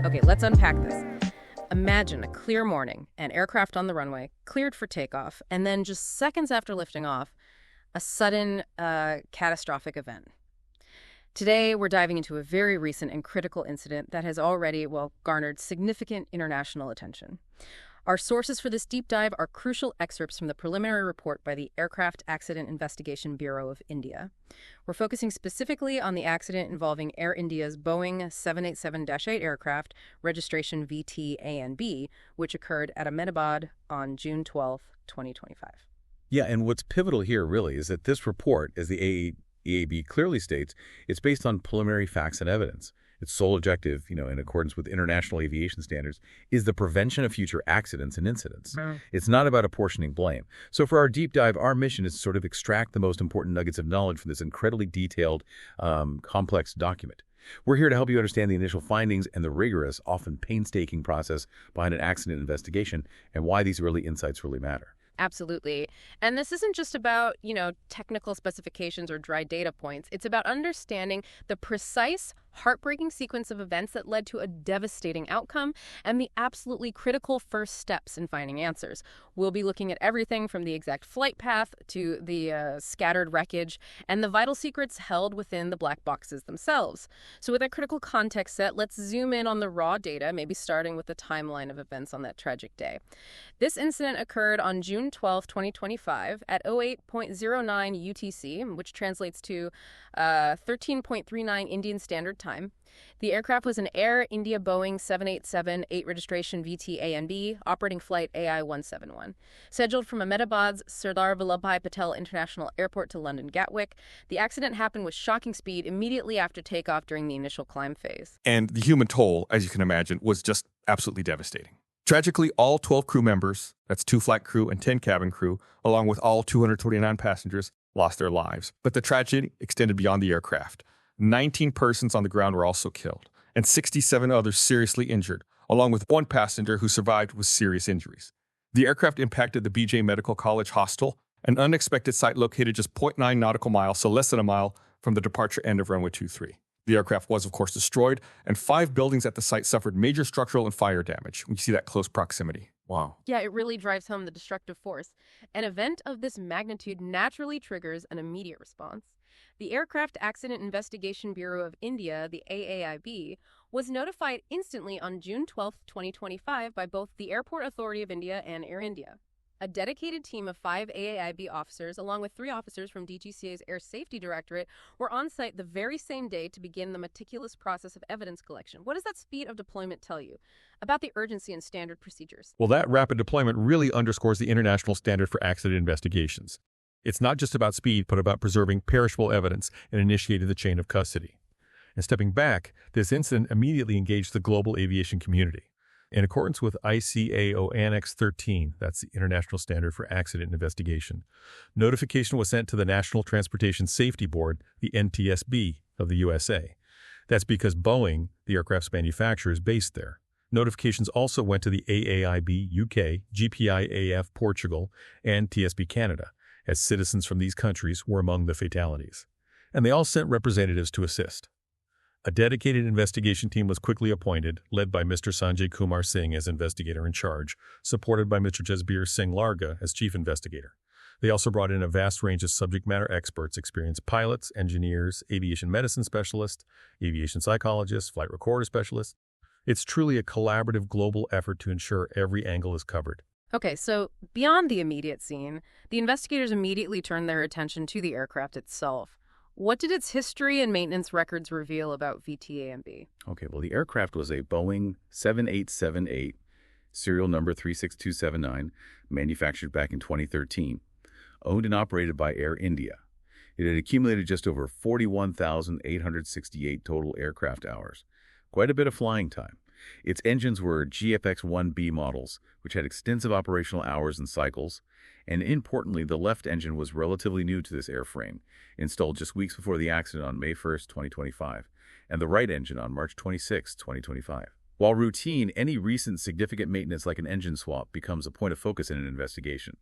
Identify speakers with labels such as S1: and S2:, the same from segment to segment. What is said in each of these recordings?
S1: Okay, let's unpack this. Imagine a clear morning, an aircraft on the runway, cleared for takeoff, and then just seconds after lifting off, a sudden catastrophic event. Today, we're diving into a very recent and critical incident that has already, garnered significant international attention. Our sources for this deep dive are crucial excerpts from the preliminary report by the Aircraft Accident Investigation Bureau of India. We're focusing specifically on the accident involving Air India's Boeing 787-8 aircraft, registration VT-ANB, which occurred at Ahmedabad on June 12, 2025.
S2: Yeah, and what's pivotal here really is that this report, as the EAB clearly states, it's based on preliminary facts and evidence. Its sole objective, in accordance with international aviation standards, is the prevention of future accidents and incidents. It's not about apportioning blame. So for our deep dive, our mission is to sort of extract the most important nuggets of knowledge from this incredibly detailed, complex document. We're here to help you understand the initial findings and the rigorous, often painstaking process behind an accident investigation and why these early insights really matter.
S1: Absolutely. And this isn't just about, technical specifications or dry data points. It's about understanding the precise, heartbreaking sequence of events that led to a devastating outcome and the absolutely critical first steps in finding answers. We'll be looking at everything from the exact flight path to the scattered wreckage and the vital secrets held within the black boxes themselves. So with that critical context set, let's zoom in on the raw data, maybe starting with the timeline of events on that tragic day. This incident occurred on June 12, 2025 at 08:09 UTC, which translates to 13:39 Indian Standard Time. The aircraft was an Air India Boeing 787-8 registration VT-ANB, operating flight AI171. Scheduled from Ahmedabad's Sardar Vallabhbhai Patel International Airport to London Gatwick, the accident happened with shocking speed immediately after takeoff during the initial climb phase.
S3: And the human toll, as you can imagine, was just absolutely devastating. Tragically, all 12 crew members, that's 2 flight crew and 10 cabin crew, along with all 229 passengers, lost their lives. But the tragedy extended beyond the aircraft. 19 persons on the ground were also killed, and 67 others seriously injured, along with 1 passenger who survived with serious injuries. The aircraft impacted the BJ Medical College Hostel, an unexpected site located just 0.9 nautical miles, so less than a mile from the departure end of runway 23. The aircraft was, of course, destroyed, and 5 buildings at the site suffered major structural and fire damage. We see that close proximity. Wow.
S1: Yeah, it really drives home the destructive force. An event of this magnitude naturally triggers an immediate response. The Aircraft Accident Investigation Bureau of India, the AAIB, was notified instantly on June 12, 2025 by both the Airport Authority of India and Air India. A dedicated team of 5 AAIB officers, along with 3 officers from DGCA's Air Safety Directorate, were on site the very same day to begin the meticulous process of evidence collection. What does that speed of deployment tell you about the urgency and standard procedures?
S4: Well, that rapid deployment really underscores the international standard for accident investigations. It's not just about speed, but about preserving perishable evidence and initiating the chain of custody. And stepping back, this incident immediately engaged the global aviation community. In accordance with ICAO Annex 13, that's the International Standard for Accident Investigation, notification was sent to the National Transportation Safety Board, the NTSB, of the USA. That's because Boeing, the aircraft's manufacturer, is based there. Notifications also went to the AAIB UK, GPIAF Portugal, and TSB Canada, as citizens from these countries were among the fatalities. And they all sent representatives to assist. A dedicated investigation team was quickly appointed, led by Mr. Sanjay Kumar Singh as investigator in charge, supported by Mr. Jasbir Singh Larga as chief investigator. They also brought in a vast range of subject matter experts, experienced pilots, engineers, aviation medicine specialists, aviation psychologists, flight recorder specialists. It's truly a collaborative global effort to ensure every angle is covered.
S1: Okay, so beyond the immediate scene, the investigators immediately turned their attention to the aircraft itself. What did its history and maintenance records reveal about VT-ANB?
S2: Okay, well, the aircraft was a Boeing 7878, serial number 36279, manufactured back in 2013, owned and operated by Air India. It had accumulated just over 41,868 total aircraft hours, quite a bit of flying time. Its engines were GFX-1B models, which had extensive operational hours and cycles, and importantly, the left engine was relatively new to this airframe, installed just weeks before the accident on May 1st, 2025, and the right engine on March 26, 2025. While routine, any recent significant maintenance like an engine swap becomes a point of focus in an investigation,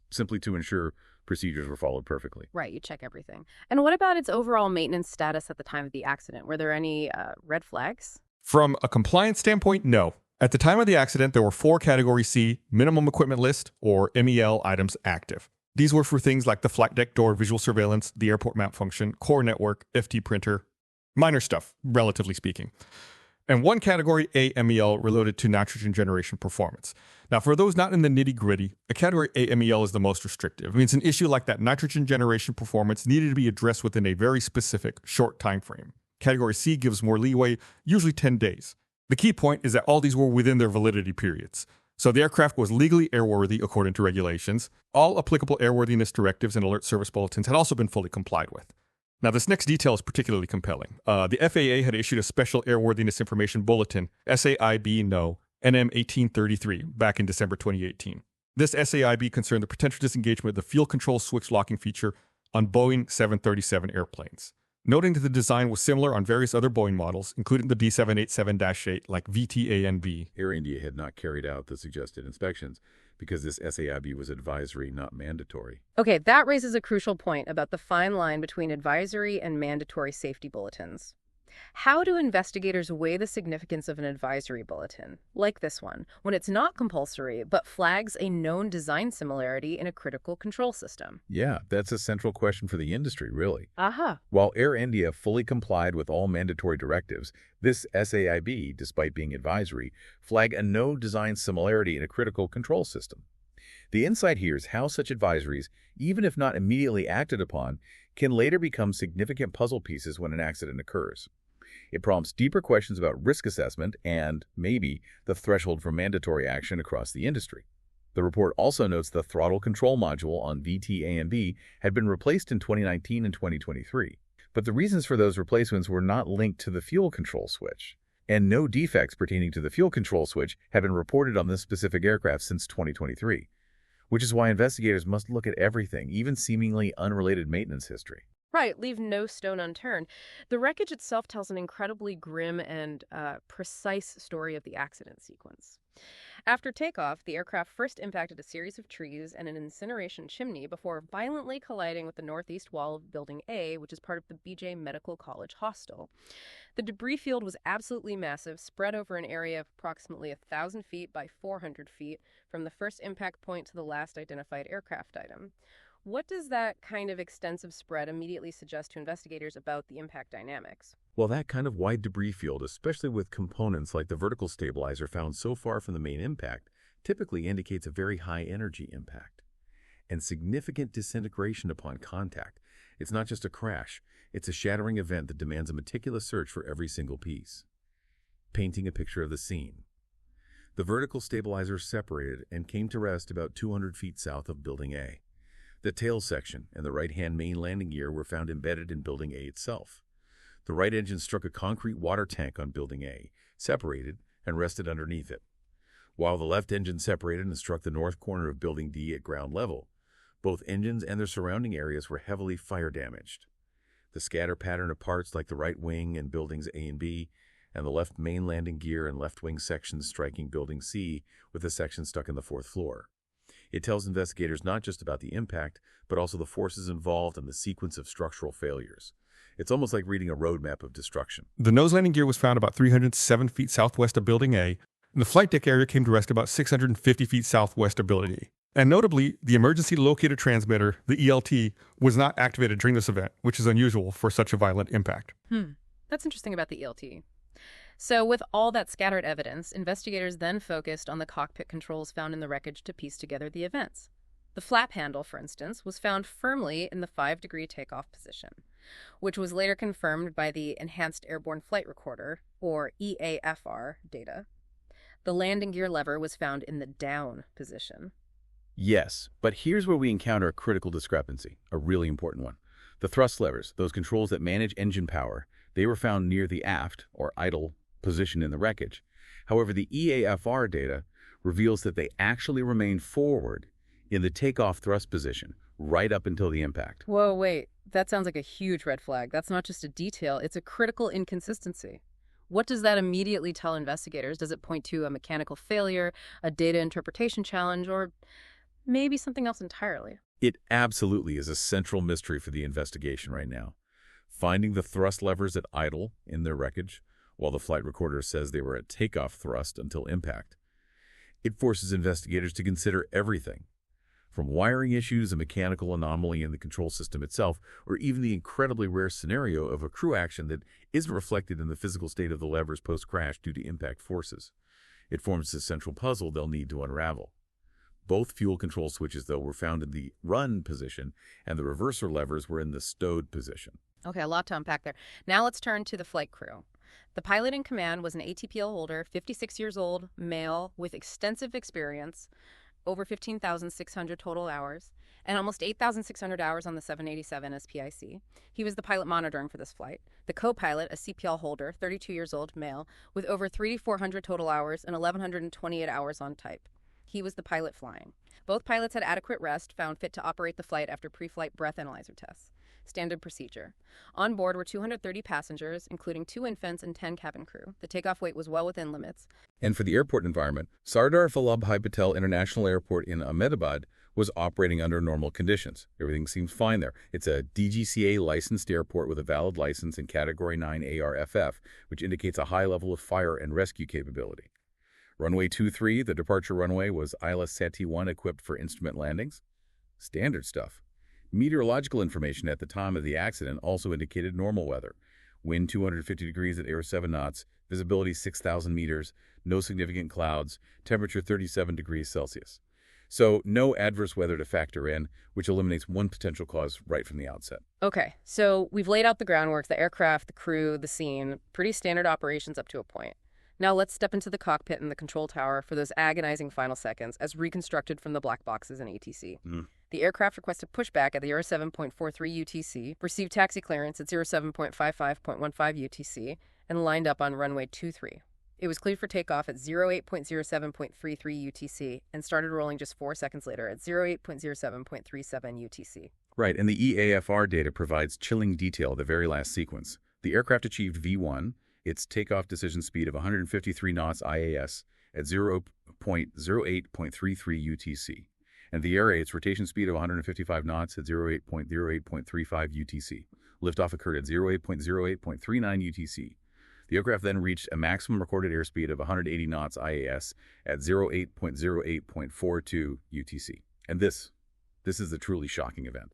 S2: simply to ensure procedures were followed perfectly.
S1: Right, you check everything. And what about its overall maintenance status at the time of the accident? Were there any red flags?
S3: From a compliance standpoint, no. At the time of the accident, there were 4 Category C minimum equipment list, or MEL, items active. These were for things like the flight deck door visual surveillance, the airport map function, core network, FT printer. Minor stuff, relatively speaking. And 1 Category A MEL related to nitrogen generation performance. Now, for those not in the nitty-gritty, a Category A MEL is the most restrictive. It means an issue like that nitrogen generation performance needed to be addressed within a very specific, short time frame. Category C gives more leeway, usually 10 days. The key point is that all these were within their validity periods. So the aircraft was legally airworthy according to regulations. All applicable airworthiness directives and alert service bulletins had also been fully complied with. Now, this next detail is particularly compelling. The FAA had issued a Special Airworthiness Information Bulletin, SAIB No, NM 1833, back in December 2018. This SAIB concerned the potential disengagement of the fuel control switch locking feature on Boeing 737 airplanes, noting that the design was similar on various other Boeing models, including the B787-8 like VTANB.
S2: Air India had not carried out the suggested inspections because this SAIB was advisory, not mandatory.
S1: Okay, that raises a crucial point about the fine line between advisory and mandatory safety bulletins. How do investigators weigh the significance of an advisory bulletin, like this one, when it's not compulsory but flags a known design similarity in a critical control system?
S2: Yeah, that's a central question for the industry, really.
S1: Aha.
S2: While Air India fully complied with all mandatory directives, this SAIB, despite being advisory, flagged a no design similarity in a critical control system. The insight here is how such advisories, even if not immediately acted upon, can later become significant puzzle pieces when an accident occurs. It prompts deeper questions about risk assessment and, maybe, the threshold for mandatory action across the industry. The report also notes the throttle control module on VTANB had been replaced in 2019 and 2023, but the reasons for those replacements were not linked to the fuel control switch, and no defects pertaining to the fuel control switch have been reported on this specific aircraft since 2023, which is why investigators must look at everything, even seemingly unrelated maintenance history.
S1: Right, leave no stone unturned. The wreckage itself tells an incredibly grim and precise story of the accident sequence. After takeoff, the aircraft first impacted a series of trees and an incineration chimney before violently colliding with the northeast wall of Building A, which is part of the BJ Medical College hostel. The debris field was absolutely massive, spread over an area of approximately 1,000 feet by 400 feet from the first impact point to the last identified aircraft item. What does that kind of extensive spread immediately suggest to investigators about the impact dynamics?
S2: Well, that kind of wide debris field, especially with components like the vertical stabilizer found so far from the main impact, typically indicates a very high energy impact and significant disintegration upon contact. It's not just a crash, it's a shattering event that demands a meticulous search for every single piece. Painting a picture of the scene. The vertical stabilizer separated and came to rest about 200 feet south of Building A. The tail section and the right-hand main landing gear were found embedded in Building A itself. The right engine struck a concrete water tank on Building A, separated, and rested underneath it, while the left engine separated and struck the north corner of Building D at ground level. Both engines and their surrounding areas were heavily fire damaged. The scatter pattern of parts like the right wing and Buildings A and B, and the left main landing gear and left wing sections striking Building C, with a section stuck in the fourth floor. It tells investigators not just about the impact, but also the forces involved and the sequence of structural failures. It's almost like reading a roadmap of destruction.
S3: The nose landing gear was found about 307 feet southwest of Building A, and the flight deck area came to rest about 650 feet southwest of Building E. And notably, the emergency locator transmitter, the ELT, was not activated during this event, which is unusual for such a violent impact.
S1: That's interesting about the ELT. So with all that scattered evidence, investigators then focused on the cockpit controls found in the wreckage to piece together the events. The flap handle, for instance, was found firmly in the 5-degree takeoff position, which was later confirmed by the Enhanced Airborne Flight Recorder, or EAFR, data. The landing gear lever was found in the down position.
S2: Yes, but here's where we encounter a critical discrepancy, a really important one. The thrust levers, those controls that manage engine power, they were found near the aft, or idle, position in the wreckage. However, the EAFR data reveals that they actually remained forward in the takeoff thrust position right up until the impact.
S1: Whoa, wait. That sounds like a huge red flag. That's not just a detail, it's a critical inconsistency. What does that immediately tell investigators? Does it point to a mechanical failure, a data interpretation challenge, or maybe something else entirely?
S2: It absolutely is a central mystery for the investigation right now. Finding the thrust levers at idle in their wreckage while the flight recorder says they were at takeoff thrust until impact. It forces investigators to consider everything, from wiring issues, a mechanical anomaly in the control system itself, or even the incredibly rare scenario of a crew action that isn't reflected in the physical state of the levers post-crash due to impact forces. It forms the central puzzle they'll need to unravel. Both fuel control switches, though, were found in the run position, and the reverser levers were in the stowed position.
S1: Okay, a lot to unpack there. Now let's turn to the flight crew. The pilot in command was an ATPL holder, 56 years old, male, with extensive experience, over 15,600 total hours, and almost 8,600 hours on the 787 as PIC. He was the pilot monitoring for this flight. The co-pilot, a CPL holder, 32 years old, male, with over 3,400 total hours and 1,128 hours on type. He was the pilot flying. Both pilots had adequate rest, found fit to operate the flight after pre-flight breath analyzer tests. Standard procedure. On board were 230 passengers, including 2 infants and 10 cabin crew. The takeoff weight was well within limits.
S2: And for the airport environment, Sardar Vallabhbhai Patel International Airport in Ahmedabad was operating under normal conditions. Everything seems fine there. It's a DGCA licensed airport with a valid license in Category 9 ARFF, which indicates a high level of fire and rescue capability. Runway 23, the departure runway, was ILS-71 equipped for instrument landings. Standard stuff. Meteorological information at the time of the accident also indicated normal weather. Wind 250 degrees at air 7 knots, visibility 6,000 meters, no significant clouds, temperature 37 degrees Celsius. So no adverse weather to factor in, which eliminates one potential cause right from the outset.
S1: Okay, so we've laid out the groundwork, the aircraft, the crew, the scene, pretty standard operations up to a point. Now let's step into the cockpit and the control tower for those agonizing final seconds as reconstructed from the black boxes in ATC. The aircraft requested pushback at the 07.43 UTC, received taxi clearance at 07.55.15 UTC, and lined up on runway 23. It was cleared for takeoff at 08.07.33 UTC and started rolling just 4 seconds later at 08.07.37 UTC.
S2: Right, and the EAFR data provides chilling detail of the very last sequence. The aircraft achieved V1, its takeoff decision speed of 153 knots IAS at 0.08.33 UTC, and the air its rotation speed of 155 knots at 08.08.35 UTC. Liftoff occurred at 08.08.39 UTC. The aircraft then reached a maximum recorded airspeed of 180 knots IAS at 08.08.42 UTC. And this is the truly shocking event.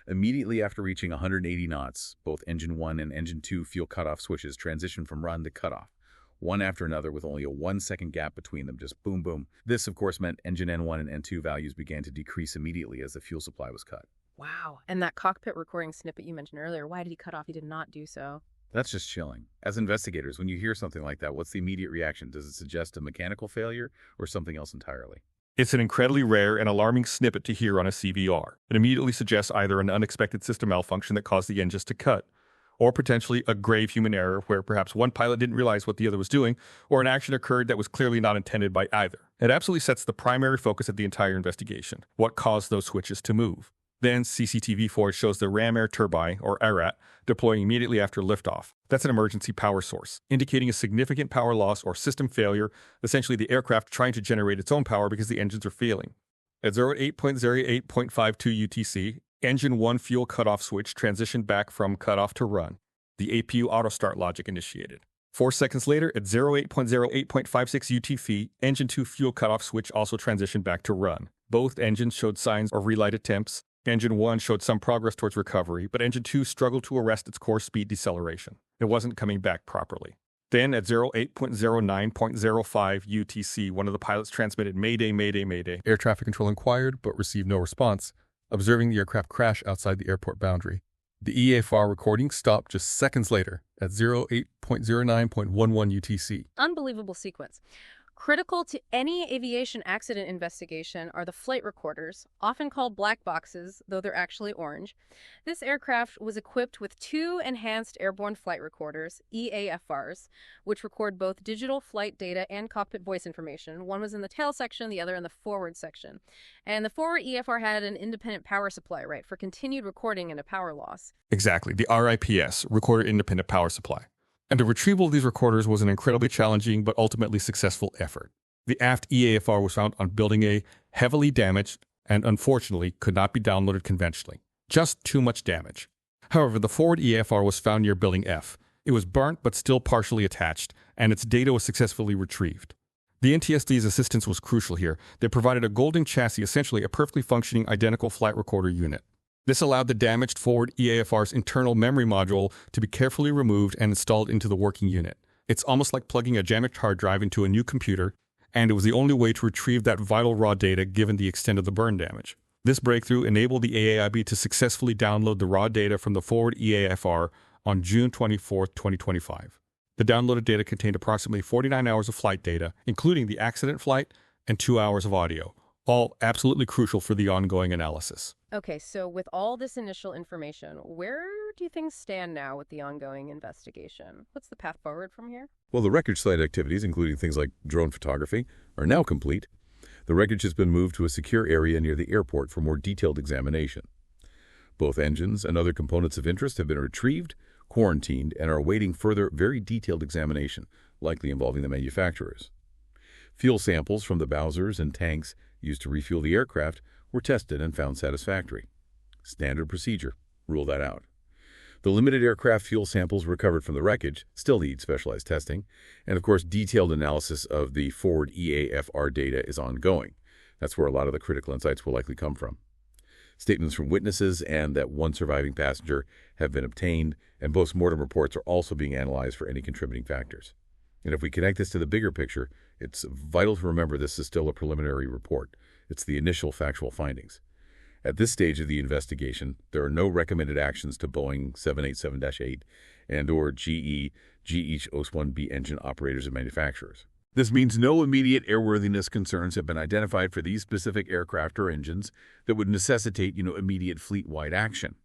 S2: Immediately after reaching 180 knots, both Engine 1 and Engine 2 fuel cutoff switches transitioned from run to cutoff, one after another with only a 1-second gap between them, just boom, boom. This, of course, meant Engine N1 and N2 values began to decrease immediately as the fuel supply was cut.
S1: Wow. And that cockpit recording snippet you mentioned earlier, why did he cut off? He did not do so.
S2: That's just chilling. As investigators, when you hear something like that, what's the immediate reaction? Does it suggest a mechanical failure or something else entirely?
S3: It's an incredibly rare and alarming snippet to hear on a CVR. It immediately suggests either an unexpected system malfunction that caused the engines to cut, or potentially a grave human error where perhaps one pilot didn't realize what the other was doing, or an action occurred that was clearly not intended by either. It absolutely sets the primary focus of the entire investigation: what caused those switches to move. Then CCTV footage shows the Ram Air Turbine, or ARAT, deploying immediately after liftoff. That's an emergency power source, indicating a significant power loss or system failure, essentially the aircraft trying to generate its own power because the engines are failing. At 08.08.52 UTC, Engine 1 fuel cutoff switch transitioned back from cutoff to run. The APU auto start logic initiated. 4 seconds later, at 08.08.56 UTC, Engine 2 fuel cutoff switch also transitioned back to run. Both engines showed signs of relight attempts. Engine 1 showed some progress towards recovery, but Engine 2 struggled to arrest its core speed deceleration. It wasn't coming back properly. Then, at 08.09.05 UTC, one of the pilots transmitted "Mayday, Mayday, Mayday."
S4: Air traffic control inquired but received no response, observing the aircraft crash outside the airport boundary. The EAFR recording stopped just seconds later at 08.09.11 UTC.
S1: Unbelievable sequence. Critical to any aviation accident investigation are the flight recorders, often called black boxes, though they're actually orange. This aircraft was equipped with 2 enhanced airborne flight recorders, EAFRs, which record both digital flight data and cockpit voice information. One was in the tail section, the other in the forward section. And the forward EFR had an independent power supply, right, for continued recording and a power loss.
S3: Exactly, the RIPS, Recorder Independent Power Supply. And the retrieval of these recorders was an incredibly challenging but ultimately successful effort. The aft EAFR was found on building A, heavily damaged, and unfortunately could not be downloaded conventionally. Just too much damage. However, the forward EAFR was found near building F, It was burnt but still partially attached, and its data was successfully retrieved. The NTSB's assistance was crucial here. They provided a golden chassis, essentially a perfectly functioning identical flight recorder unit. This allowed the damaged forward EAFR's internal memory module to be carefully removed and installed into the working unit. It's almost like plugging a damaged hard drive into a new computer, and it was the only way to retrieve that vital raw data given the extent of the burn damage. This breakthrough enabled the AAIB to successfully download the raw data from the forward EAFR on June 24, 2025. The downloaded data contained approximately 49 hours of flight data, including the accident flight and 2 hours of audio, all absolutely crucial for the ongoing analysis.
S1: Okay, so with all this initial information, where do things stand now with the ongoing investigation? What's the path forward from here?
S2: Well, the wreckage site activities, including things like drone photography, are now complete. The wreckage has been moved to a secure area near the airport for more detailed examination. Both engines and other components of interest have been retrieved, quarantined, and are awaiting further very detailed examination, likely involving the manufacturers. Fuel samples from the bowsers and tanks used to refuel the aircraft were tested and found satisfactory. Standard procedure. Rule that out. The limited aircraft fuel samples recovered from the wreckage still need specialized testing, and of course detailed analysis of the forward EAFR data is ongoing. That's where a lot of the critical insights will likely come from. Statements from witnesses and that one surviving passenger have been obtained, and post-mortem reports are also being analyzed for any contributing factors. And if we connect this to the bigger picture, it's vital to remember this is still a preliminary report. It's the initial factual findings. At this stage of the investigation, there are no recommended actions to Boeing 787-8 and or GE OS-1B engine operators and manufacturers. This means no immediate airworthiness concerns have been identified for these specific aircraft or engines that would necessitate, immediate fleet-wide action.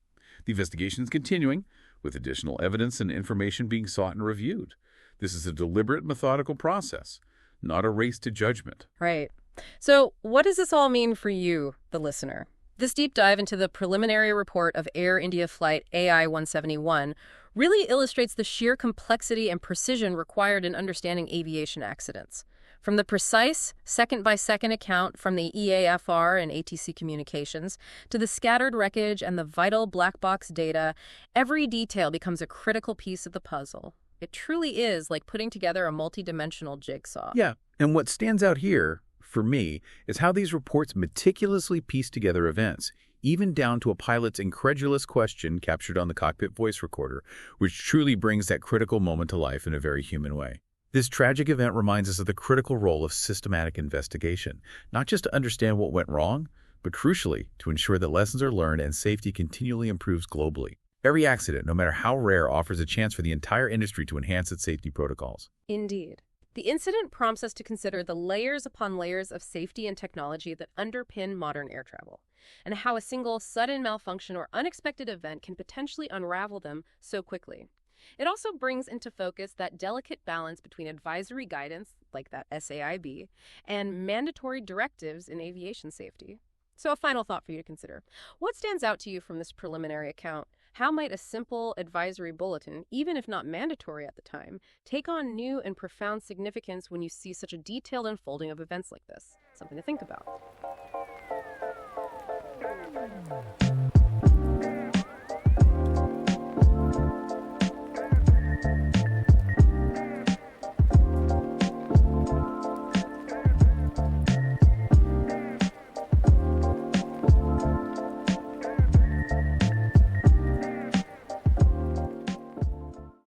S2: The investigation is continuing, with additional evidence and information being sought and reviewed. This is a deliberate, methodical process, not a race to judgment.
S1: Right. So what does this all mean for you, the listener? This deep dive into the preliminary report of Air India flight AI171 really illustrates the sheer complexity and precision required in understanding aviation accidents. From the precise second-by-second account from the EAFR and ATC communications to the scattered wreckage and the vital black box data, every detail becomes a critical piece of the puzzle. It truly is like putting together a multi-dimensional jigsaw.
S2: Yeah, and what stands out here, for me, is how these reports meticulously piece together events, even down to a pilot's incredulous question captured on the cockpit voice recorder, which truly brings that critical moment to life in a very human way. This tragic event reminds us of the critical role of systematic investigation, not just to understand what went wrong, but crucially, to ensure that lessons are learned and safety continually improves globally. Every accident, no matter how rare, offers a chance for the entire industry to enhance its safety protocols.
S1: Indeed. The incident prompts us to consider the layers upon layers of safety and technology that underpin modern air travel, and how a single sudden malfunction or unexpected event can potentially unravel them so quickly. It also brings into focus that delicate balance between advisory guidance, like that SAIB, and mandatory directives in aviation safety. So a final thought for you to consider. What stands out to you from this preliminary account? How might a simple advisory bulletin, even if not mandatory at the time, take on new and profound significance when you see such a detailed unfolding of events like this? Something to think about.